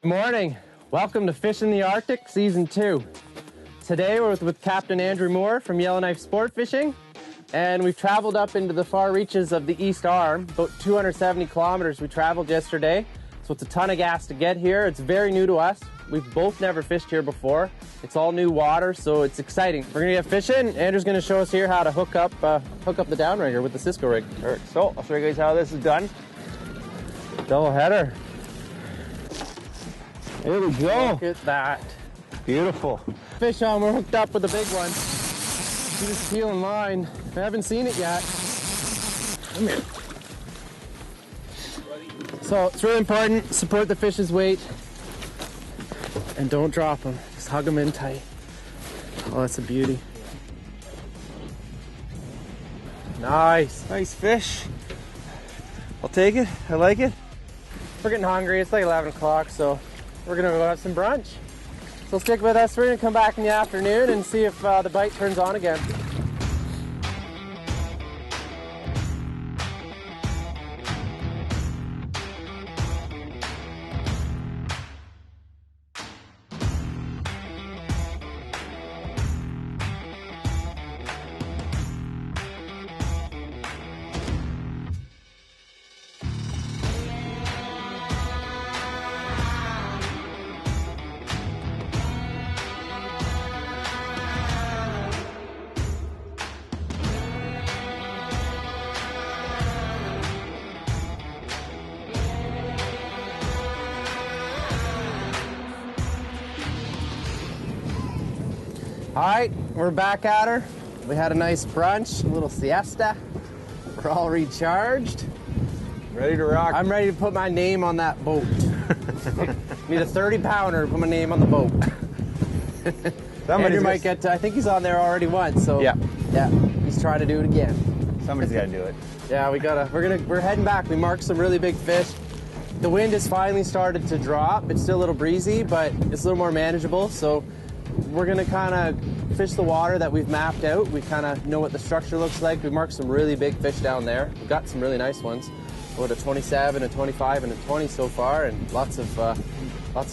Good morning. Welcome to Fishing the Arctic Season 2. Today we're with Captain Andrew Moore from Yellowknife Sport Fishing, and we've traveled up into the far reaches of the East Arm, about 270 kilometers we traveled yesterday. So it's a ton of gas to get here. It's very new to us. We've both never fished here before. It's all new water, so it's exciting. We're gonna get fishing. Andrew's gonna show us here how to hook up the downrigger with the Cisco rig. All right, so I'll show you guys how this is done. Double header. There we go. Look at that. Beautiful. Fish on, we're hooked up with a big one. He's just peeling line. I haven't seen it yet. Come here. So it's really important, support the fish's weight and don't drop them. Just hug them in tight. Oh, that's a beauty. Nice. Nice fish. I'll take it. I like it. We're getting hungry. It's like 11 o'clock, so we're gonna go have some brunch. So stick with us. We're gonna come back in the afternoon and see if the bite turns on again. All right, we're back at her. We had a nice brunch, a little siesta. We're all recharged. Ready to rock. I'm ready to put my name on that boat. Need a 30-pounder to put my name on the boat. Andrew might get to, I think he's on there already once, so yeah, he's trying to do it again. Somebody's got to do it. Yeah, we're heading back. We marked some really big fish. The wind has finally started to drop. It's still a little breezy, but it's a little more manageable, so we're gonna kind of fish the water that we've mapped out. We kind of know what the structure looks like. We marked some really big fish down there. We've got some really nice ones. About a 27, a 25, and a 20 so far, and lots of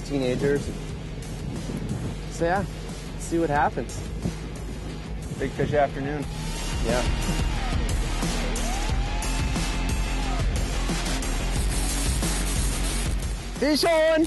teenagers. So yeah, let's see what happens. Big fish afternoon. Yeah. Fish on!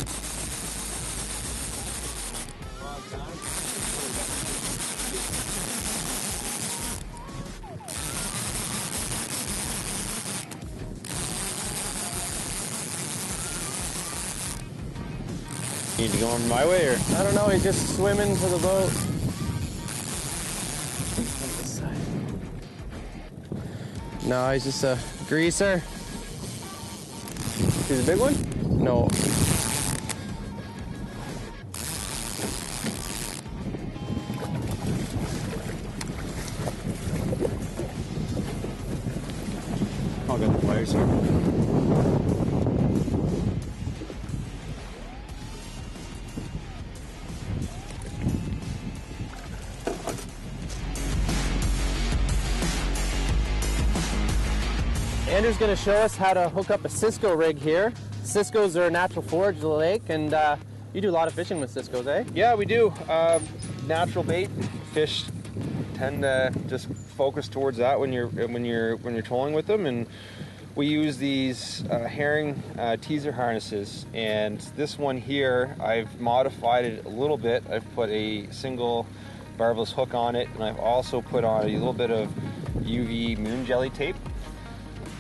Need to go on my way, or? I don't know, he's just swimming to the boat. No, he's just a greaser. He's a big one? No. I'll get the pliers here. Andrew's going to show us how to hook up a Cisco rig here. Cisco's are a natural forage of the lake, and you do a lot of fishing with Cisco's, eh? Yeah, we do. Natural bait fish tend to just focus towards that when you're trolling with them, and we use these herring teaser harnesses. And this one here, I've modified it a little bit. I've put a single barbless hook on it, and I've also put on a little bit of UV moon jelly tape,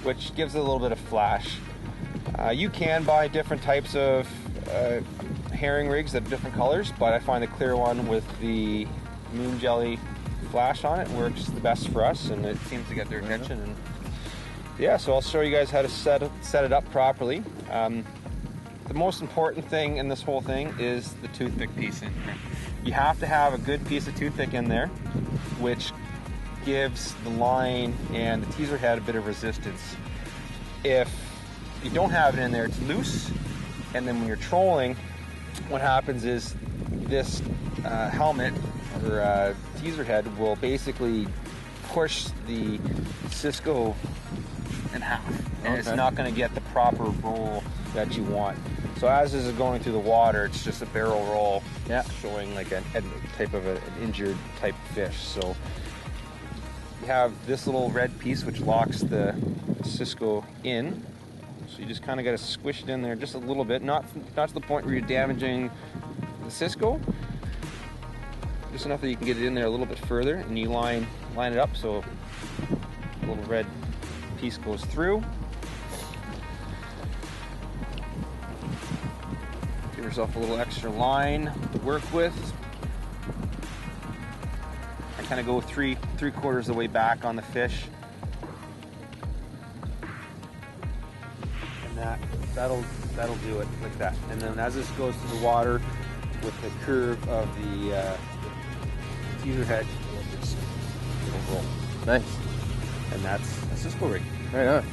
which gives it a little bit of flash. You can buy different types of herring rigs that are different colors, but I find the clear one with the moon jelly flash on it works the best for us, and it seems to get their attention. And yeah, so I'll show you guys how to set it up properly. The most important thing in this whole thing is the toothpick piece in here. You have to have a good piece of toothpick in there, which gives the line and the teaser head a bit of resistance. If you don't have it in there, it's loose, and then when you're trolling, what happens is this helmet or teaser head will basically push the Cisco in half, and it's not going to get the proper roll that you want. So as this is going through the water, it's just a barrel roll, Yeah. showing like a type of an injured type fish. So you have this little red piece which locks the Cisco in. So you just kind of got to squish it in there just a little bit, not to the point where you're damaging the Cisco, just enough that you can get it in there a little bit further, and you line it up so the little red piece goes through. Give yourself a little extra line to work with. I kind of go three-quarters of the way back on the fish. And that'll do it like that. And then as this goes through the water with the curve of the teaser head, it'll roll. Nice. And that's a Cisco rig. Right on.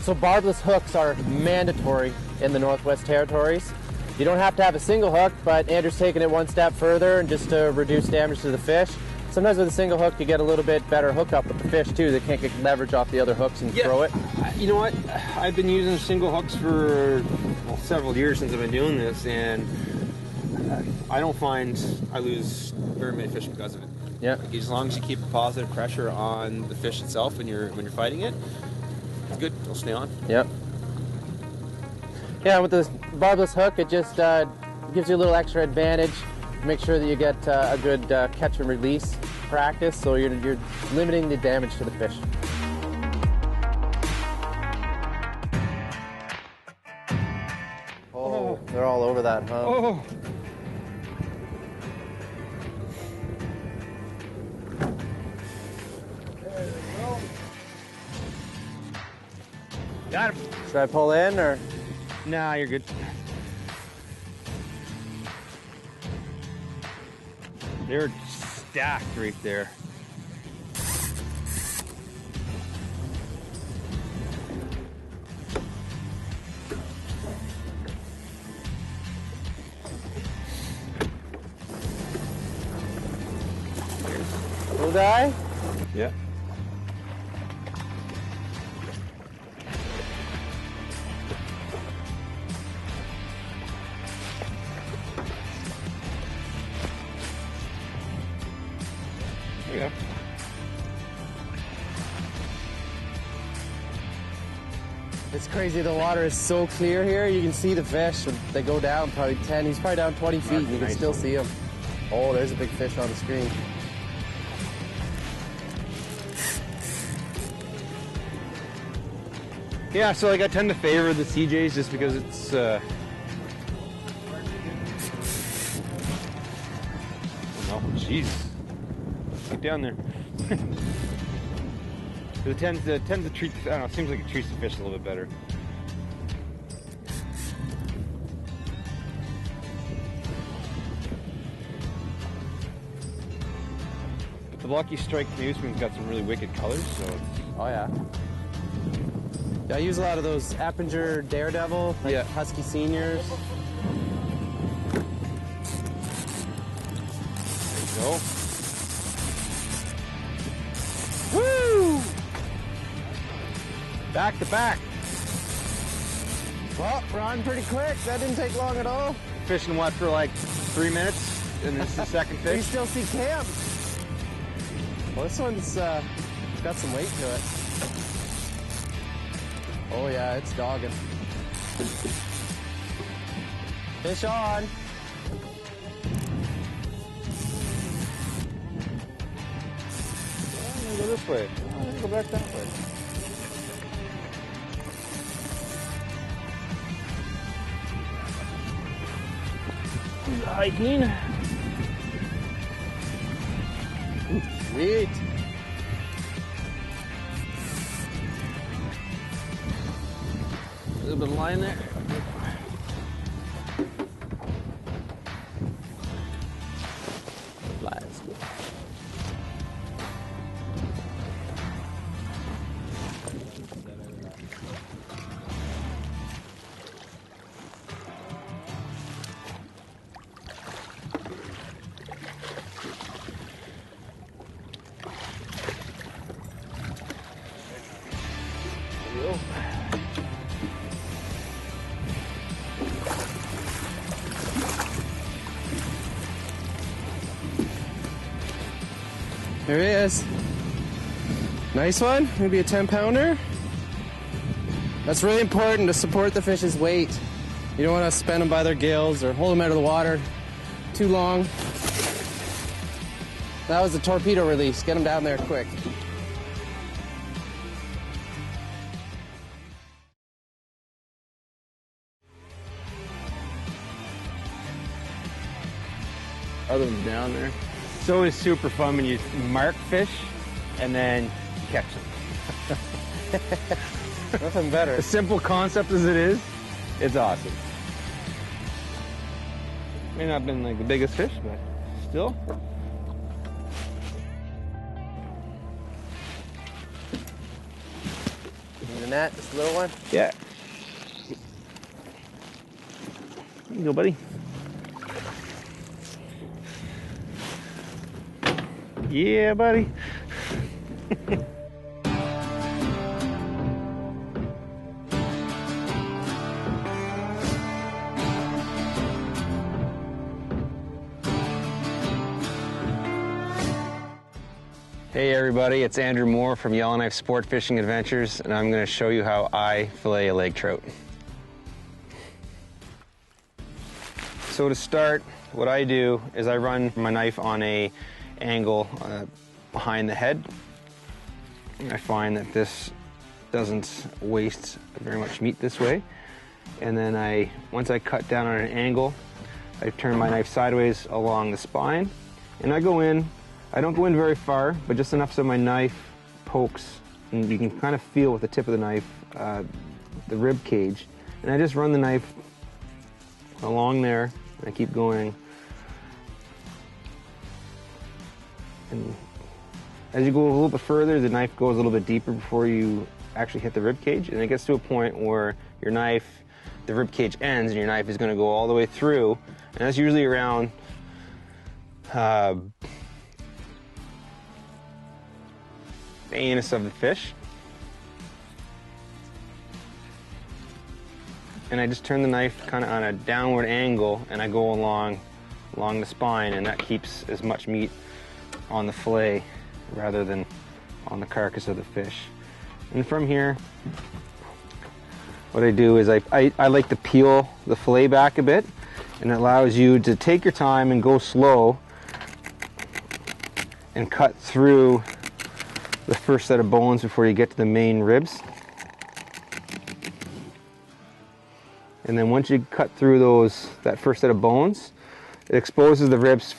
So barbless hooks are mandatory in the Northwest Territories. You don't have to have a single hook, but Andrew's taking it one step further and just to reduce damage to the fish. Sometimes with a single hook, you get a little bit better hookup with the fish too. They can't get leverage off the other hooks and throw it. You know what? I've been using single hooks for several years since I've been doing this, and I don't find I lose very many fish because of it. Yeah. Like, as long as you keep a positive pressure on the fish itself when you're fighting it, it's good. It'll stay on. Yep. Yeah, with the barbless hook, it just gives you a little extra advantage. Make sure that you get a good catch and release practice, so you're limiting the damage to the fish. Oh, they're all over that, huh? Oh. Got him. Should I pull in or? Nah, you're good. They're stacked right there. Little guy? Yeah. There you go. It's crazy. The water is so clear here. You can see the fish. They go down probably 10. He's probably down 20 feet. And you can Nice still one. see him. Oh, there's a big fish on the screen. Yeah, so like I tend to favor the CJs just because it's oh, jeez. Get down there. It tends to treat, I don't know, it seems like it treats the fish a little bit better. But the Lucky Strike Canoesman's got some really wicked colors, so it's, Oh, yeah. Yeah, I use a lot of those Appinger Daredevil, like Yeah. Husky Seniors. there you go. Woo! Back to back. Well, we're on pretty quick. That didn't take long at all. Fishing what for like 3 minutes, and this is the second You fish. still see Cam. Well, this one's got some weight to it. Oh yeah, it's dogging. Fish on. I'm gonna go this way. I'm gonna go back that way. Hiking. Sweet. A little bit of line there. Let's go. There he is. Nice one, maybe a 10-pounder. That's really important to support the fish's weight. You don't want to spend them by their gills or hold them out of the water too long. That was a torpedo release. Get them down there quick. Other one's down there. It's always super fun when you mark fish and then catch them. Nothing better. A simple concept as it is, it's awesome. May not have been like the biggest fish, but still. Need a net, just a little one? Yeah. There you go, buddy. Yeah, buddy. Hey everybody, it's Andrew Moore from Yellowknife Sport Fishing Adventures, and I'm going to show you how I fillet a lake trout. So to start, what I do is I run my knife on a angle behind the head. I find that this doesn't waste very much meat this way. And then once I cut down on an angle, I turn my knife sideways along the spine, and I go in. I don't go in very far, but just enough so my knife pokes, and you can kind of feel with the tip of the knife the rib cage. And I just run the knife along there, and I keep going. And as you go a little bit further, the knife goes a little bit deeper before you actually hit the rib cage, and it gets to a point where your knife, the rib cage ends, and your knife is going to go all the way through, and that's usually around the anus of the fish. And I just turn the knife kind of on a downward angle, and I go along the spine, and that keeps as much meat on the fillet rather than on the carcass of the fish. And from here, what I do is I like to peel the fillet back a bit, and it allows you to take your time and go slow and cut through the first set of bones before you get to the main ribs. And then once you cut through that first set of bones, it exposes the ribs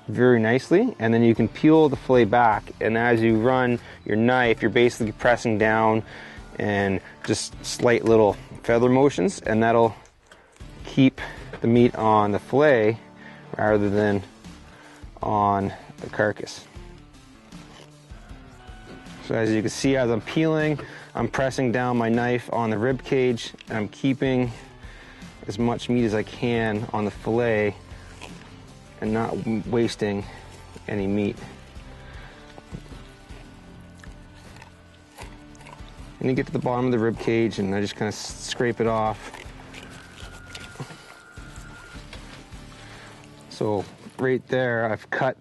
very nicely, and then you can peel the fillet back, and as you run your knife, you're basically pressing down and just slight little feather motions, and that'll keep the meat on the fillet rather than on the carcass. So as you can see, as I'm peeling, I'm pressing down my knife on the rib cage, and I'm keeping as much meat as I can on the fillet and not wasting any meat. And you get to the bottom of the rib cage, and I just kind of scrape it off. So right there, I've cut,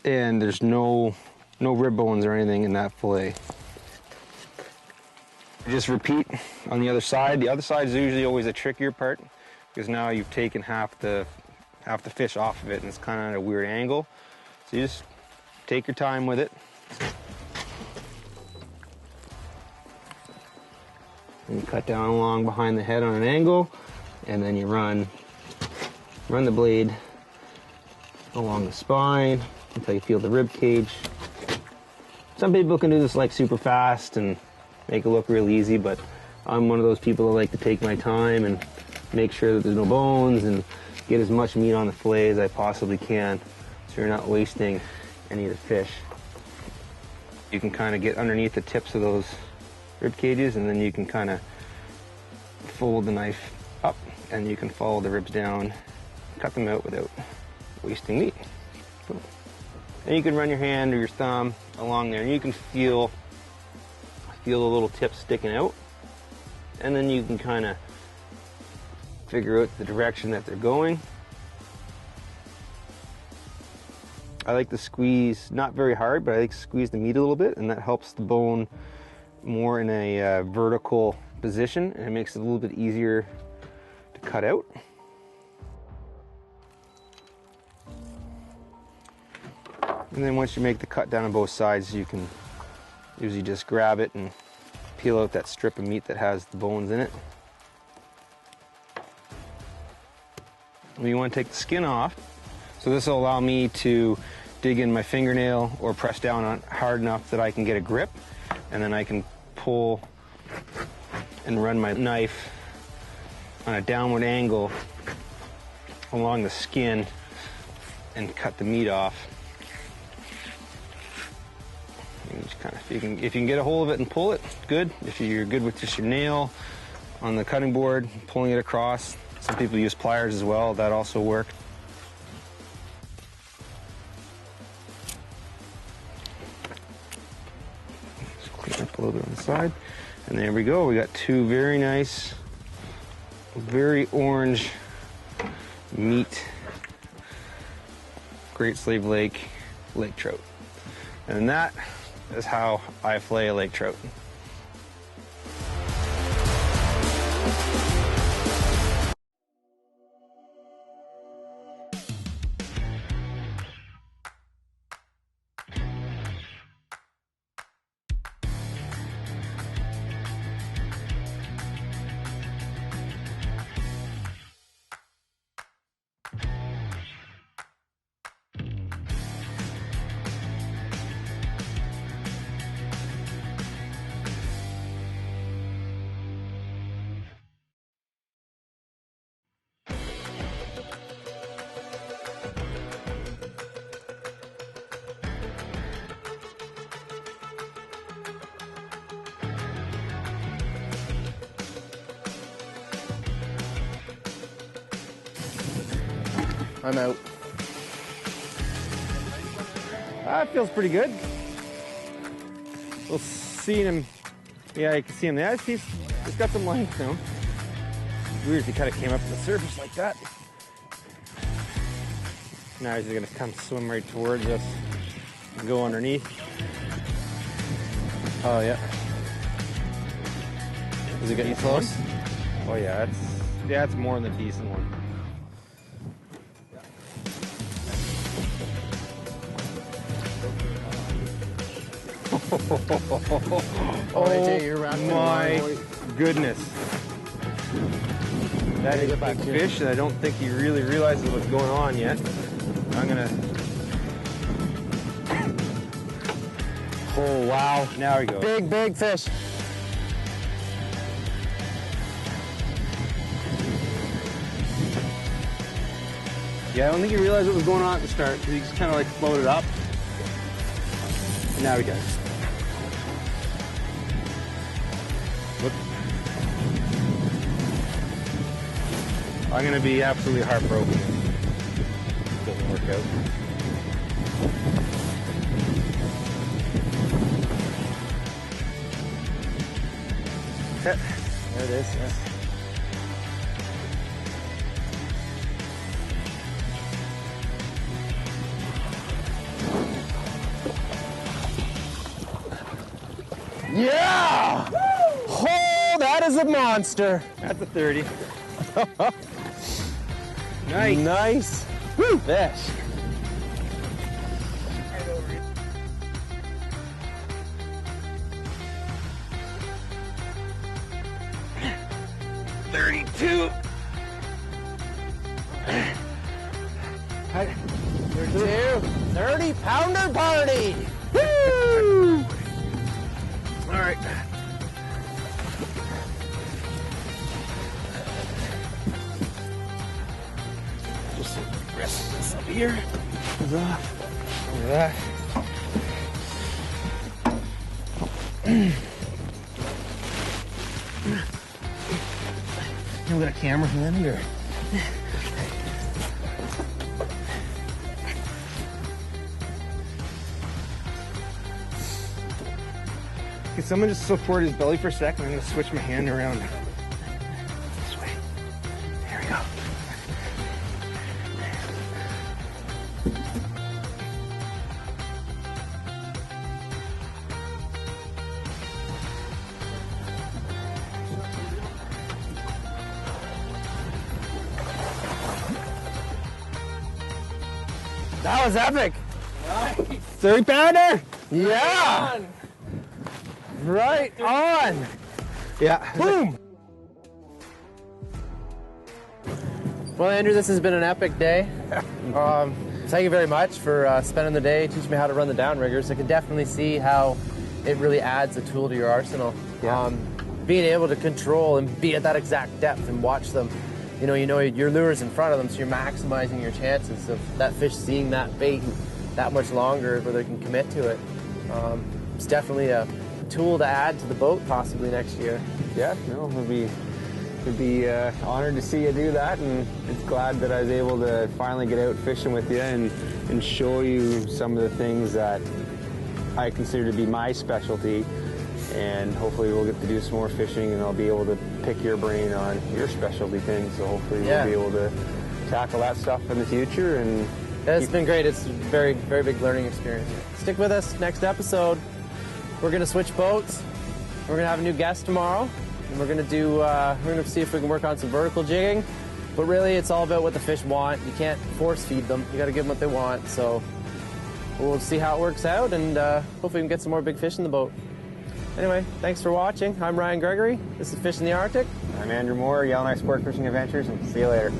and there's no rib bones or anything in that fillet. Just repeat on the other side. The other side is usually always a trickier part, because now you've taken half the fish off of it, and it's kind of at a weird angle. So you just take your time with it. And you cut down along behind the head on an angle, and then you run the blade along the spine until you feel the rib cage. Some people can do this like super fast and make it look real easy, but I'm one of those people that like to take my time and make sure that there's no bones and get as much meat on the fillet as I possibly can, so you're not wasting any of the fish. You can kind of get underneath the tips of those rib cages, and then you can kind of fold the knife up, and you can follow the ribs down, cut them out without wasting meat. Boom. Then you can run your hand or your thumb along there, and you can feel the little tips sticking out, and then you can kind of figure out the direction that they're going. I like to squeeze, not very hard, but I like to squeeze the meat a little bit, and that helps the bone more in a vertical position, and it makes it a little bit easier to cut out. And then once you make the cut down on both sides, you can usually just grab it and peel out that strip of meat that has the bones in it. You want to take the skin off, so this will allow me to dig in my fingernail or press down on hard enough that I can get a grip, and then I can pull and run my knife on a downward angle along the skin and cut the meat off. You just kind of, if you can get a hold of it and pull it, good. If you're good with just your nail on the cutting board, pulling it across. Some people use pliers as well, that also works. Just clean up a little bit on the side. And there we go, we got two very nice, very orange meat Great Slave Lake lake trout. And that is how I fillet a lake trout. I'm out. That feels pretty good. We'll see him. Yeah, you can see him there. He's got some length now. Weird if he kind of came up to the surface like that. Now he's gonna come swim right towards us and go underneath. Oh yeah. Is it getting close? Oh yeah, it's more than a decent one. Oh my goodness. That is a big fish, and I don't think he really realizes what's going on yet. I'm gonna... Oh wow, now he goes. Big fish. Yeah, I don't think he realized what was going on at the start, because he just kind of like floated up. And now he does. Look. I'm gonna be absolutely heartbroken if it doesn't work out. There it is, yeah. Yeah! Oh, that is a monster. That's a 30. Nice. Nice. Woo! Fish. $32. 30-pounder party. Woo! All right. Just rest this up here. Look at that. You got a camera handy or? Can someone just support his belly for a second? I'm gonna switch my hand around. This way. There we go. That was epic. Nice. 30-pounder. Yeah. Right on. Yeah. Boom. Well, Andrew, this has been an epic day. Thank you very much for spending the day teaching me how to run the downriggers. I can definitely see how it really adds a tool to your arsenal. Yeah. Being able to control and be at that exact depth and watch them. You know your lure's in front of them, so you're maximizing your chances of that fish seeing that bait that much longer where they can commit to it. It's definitely a tool to add to the boat possibly next year. Yeah, no, would be honored to see you do that, and it's glad that I was able to finally get out fishing with you and show you some of the things that I consider to be my specialty. And hopefully we'll get to do some more fishing, and I'll be able to pick your brain on your specialty things. So hopefully we'll be able to tackle that stuff in the future. And yeah, it's been great. It's a very, very big learning experience. Stick with us next episode. We're gonna switch boats. We're gonna have a new guest tomorrow, and we're gonna see if we can work on some vertical jigging. But really, it's all about what the fish want. You can't force feed them. You got to give them what they want. So we'll see how it works out, and hopefully we can get some more big fish in the boat. Anyway, thanks for watching. I'm Ryan Gregory. This is Fish in the Arctic. I'm Andrew Moore, Yellowknife Sport Fishing Adventures, and see you later.